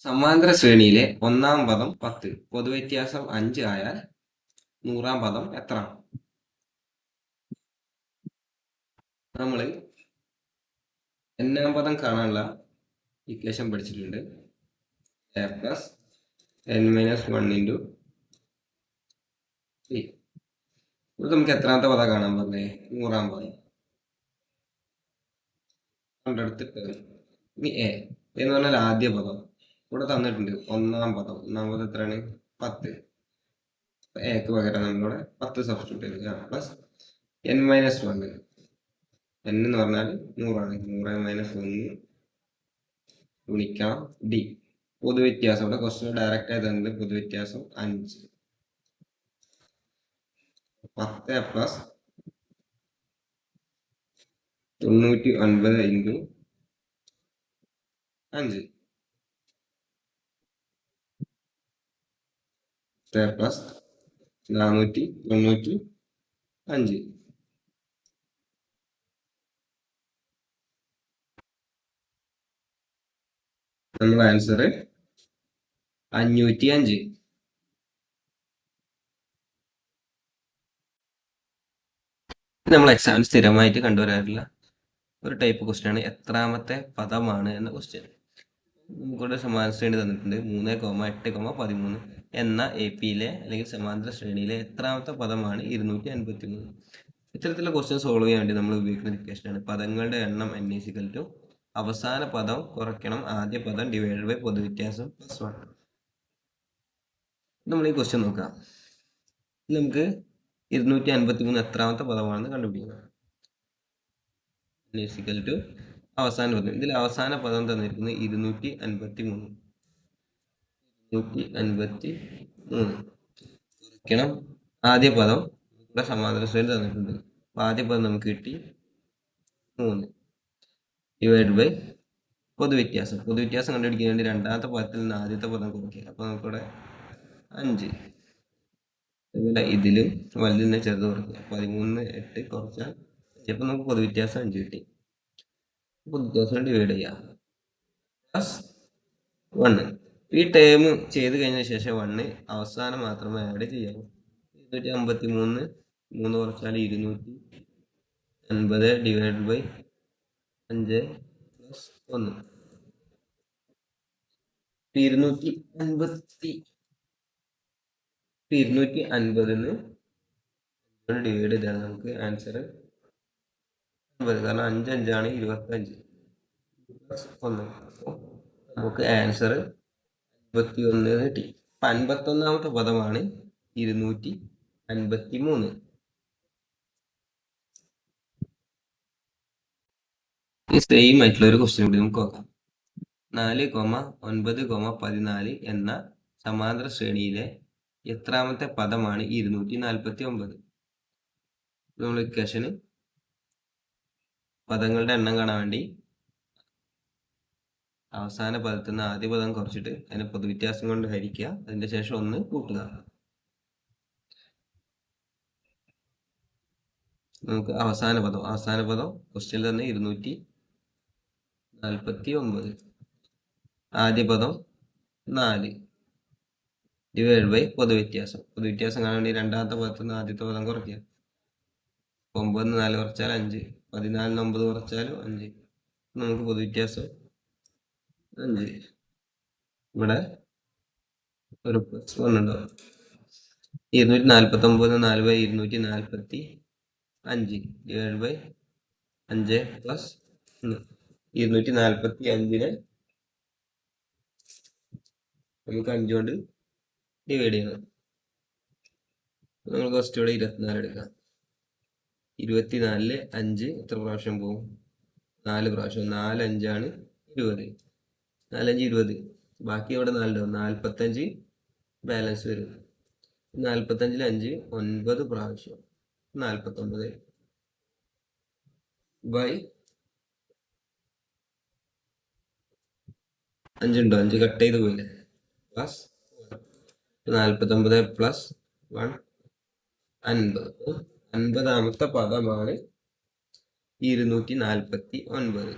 സമാന്തര ശ്രേണിയിലെ ഒന്നാം പദം 10, പൊതുവ്യത്യാസം 5 ആയാൽ 100-ാം പദം എത്ര? നമ്മൾ n-ാം പദം കാണാനുള്ള ഇക്വേഷൻ പഠിച്ചിട്ടുണ്ട്. a plus n minus 1 into 3. ഇവിടെ നമുക്ക് എത്രാമത്തെ പദം കാണാൻ പറഞ്ഞേ? 100-ാം പദം. കണ്ടെടുത്തിട്ട് ഇനി എ എന്ന് പറഞ്ഞാൽ ആദ്യ പദം ഇവിടെ തന്നിട്ടുണ്ട്. ഒന്നാം പദം എത്രയാണ്? 10. എക്ക് പകരം നമ്മളിവിടെ 10 സബ്സ്റ്റിറ്റ്യൂട്ട് ചെയ്യുക. Plus n minus 1. n എന്ന് പറഞ്ഞാൽ 100 മൈനസ് 1 ഗുണിക്കണം ഡി. പൊതുവ്യത്യാസം ഇവിടെ ക്വസ്റ്റ്യൻ ഡയറക്റ്റ് ആയി തന്നത് പൊതുവ്യത്യാസം 5. 10 പ്ലസ് 99 ഇൻറ്റു 5 പ്ലസ് 495. നമ്മുടെ ആൻസർ 505. നമ്മൾ എക്സാമിന് സ്ഥിരമായിട്ട് കണ്ടുവരാറില്ല ഒരു ടൈപ്പ് ക്വസ്റ്റ്യൻ ആണ് എത്രാമത്തെ പദമാണ് എന്ന ക്വസ്റ്റ്യൻ. നമുക്കിവിടെ സമാന്തര ശ്രേണി തന്നിട്ടുണ്ട് 3,8,13 എന്ന AP-യിലെ അല്ലെങ്കിൽ സമാന്തര ശ്രേണിയിലെ എത്രാമത്തെ പദമാണ് 253. ഇത്തരത്തിലുള്ള ക്വസ്റ്റ്യൻ സോൾവ് ചെയ്യാൻ വേണ്ടി നമ്മൾ ഉപയോഗിക്കുന്ന ഇക്വേഷനാണ് പദങ്ങളുടെ എണ്ണം n = അവസാന പദം കുറയ്ക്കണം ആദ്യ പദം ഡിവൈഡഡ് ബൈ പൊതുവ്യത്യാസം പ്ലസ് 1. നമ്മൾ ഈ ക്വസ്റ്റ്യൻ നോക്കാം. നമുക്ക് 253 എത്രാമത്തെ പദമാണെന്ന് കണ്ടുപിടിക്കണം. n = അവസാന പദം. ഇതിൽ അവസാന പദം തന്നിരിക്കുന്നത് 253. കുറയ്ക്കണം ആദ്യ പദം. ഇവിടെ സമാന്തര ശ്രേണി തന്നിട്ടുണ്ട്. ആദ്യ പദം നമുക്ക് കിട്ടി 3 ഡിവൈഡ് ബൈ പൊതുവ്യത്യാസം. പൊതുവ്യത്യാസം കണ്ടുപിടിക്കാൻ വേണ്ടി രണ്ടാമത്തെ പദത്തിൽ നിന്ന് ആദ്യത്തെ പദം കുറയ്ക്കുക. അപ്പോൾ നമുക്കിവിടെ 5. അതുപോലെ ഇതിലും വലുതിനെ ചെറുത് കുറയ്ക്കുക. 13 8 കുറച്ചാൽ ചിലപ്പോൾ നമുക്ക് പൊതുവ്യത്യാസം 5 കിട്ടി. പൊതുവ്യത്യാസം ഡിവൈഡ് ചെയ്യുക പ്ലസ് 1. ഈ ടേം ചെയ്ത് കഴിഞ്ഞ ശേഷം 1 അവസാനം മാത്രമേ ആഡ് ചെയ്യാവൂ. 253 3 കുറച്ചാൽ 250 ഡിവൈഡ് ബൈ 5 പ്ലസ് 1. 250 ഡിവൈഡ് ചെയ്താണ് നമുക്ക് ആൻസർ 50. കാരണം 5 5 ആണ് 25 പ്ലസ് 1. നമുക്ക് ആൻസർ 51 കിട്ടി. 51-ാമത്തെ പദമാണ് 253. ഈ സെയിം ആയിട്ടുള്ള ഒരു ക്വസ്റ്റ്യൻ കൂടി നമുക്ക് നോക്കാം. 4,9,14 എന്ന സമാന്തര ശ്രേണിയിലെ എത്രാമത്തെ പദമാണ് 249? നമ്മൾ ഇക്വേഷന് പദങ്ങളുടെ എണ്ണം കാണാൻ വേണ്ടി അവസാന പദത്തിൽ നിന്ന് ആദ്യ പദം കുറച്ചിട്ട് അതിനെ പൊതുവ്യത്യാസം കൊണ്ട് ഹരിക്കുക. അതിന്റെ ശേഷം 1 കൂട്ടുക. നമുക്ക് അവസാന പദം ക്വസ്റ്റ്യനിൽ തന്നെ 249. ആദ്യ പദം 4 ഡിവൈഡ് ബൈ പൊതുവ്യത്യാസം. പൊതുവ്യത്യാസം കാണാൻ വേണ്ടി രണ്ടാമത്തെ പദത്തിൽ നിന്ന് ആദ്യത്തെ പദം കുറയ്ക്കുക. 9 4 കുറച്ചാൽ 5, 14 9 കുറച്ചാലും 5. നമുക്ക് പൊതുവ്യത്യാസം 5. ഇവിടെ ഒരു പ്ലസ് 1 ഉണ്ടാവും. 249 4/245 ഡിവൈഡ് ബൈ 5 പ്ലസ് 245-നെ നമുക്ക് 5 കൊണ്ട് ഡിവൈഡ് ചെയ്യണം. നമ്മൾ ഫസ്റ്റ് ഇവിടെ 24 എടുക്കാം. 24-ല് 5 എത്ര പ്രാവശ്യം പോകും? 4 പ്രാവശ്യം. 4 5 ആണ് 20. 4 5 20. ബാക്കി ഇവിടെ 4 ഉണ്ടാവും. 45 ബാലൻസ് വരും. 45-ല് 5 9 പ്രാവശ്യം 49 ബൈ 5 ഉണ്ടോ? 5 കട്ട് ചെയ്ത് പോയില്ലേ? Plus 49 plus 1 50. 50-ാമത്തെ പദമാണ് 249.